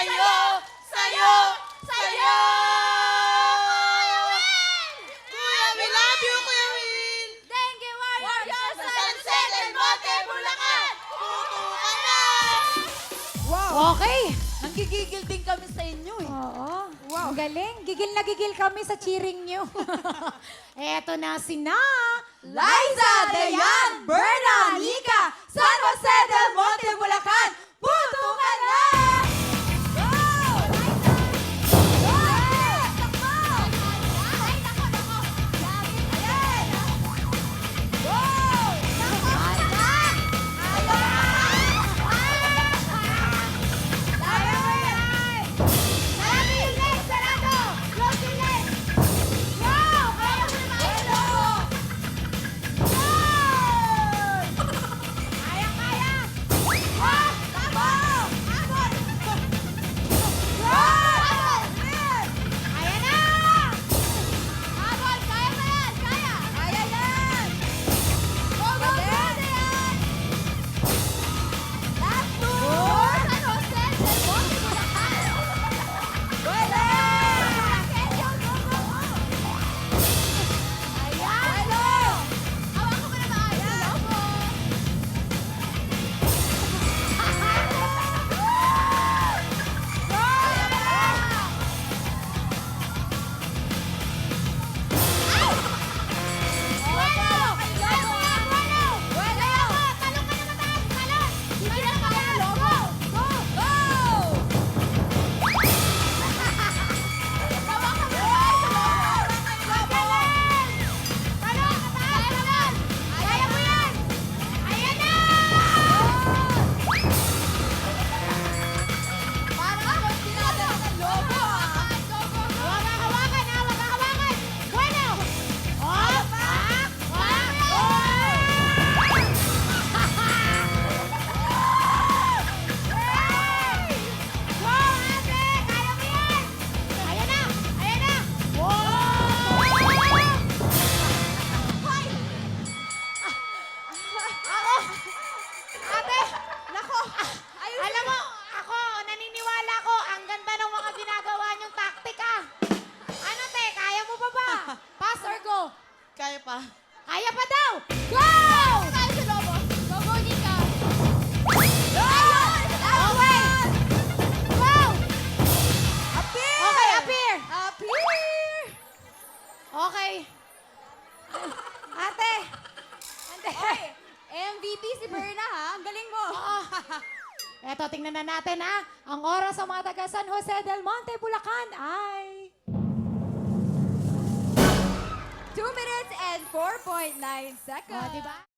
Sa'yo! Sa'yo! Sa'yo! Kuya, we love you, Kuya Will! Dengue Warriors Sa Sunset and Monte, Bulacan! Puto ka na! Okay. Nanggigigil din kami sa inyo eh. Oo. Ang galing. Gigil na gigil kami sa cheering nyo. Eto na sina Liza, Dayan, Berna, Nika, San Jose del Monte, Bulacan! Puto ka na! Alam mo, ako, naniniwala ko, ang ganda ng mga ginagawa niyong taktika. Ano, te? Kaya mo pa ba? Pass or go? Kaya pa. Kaya pa daw! Go! Tayo sa lobo. Go, go, Nika. Ayun! Okay! Go! Okay, appear! Appear! Okay. Ate! Ate! MVP si Berna, ha? Ang galing mo. Eto, tingnan na natin ha. Ang oras sa mga taga San Jose del Monte, Bulacan ay... 2 minutes and 4.9 seconds. Diba?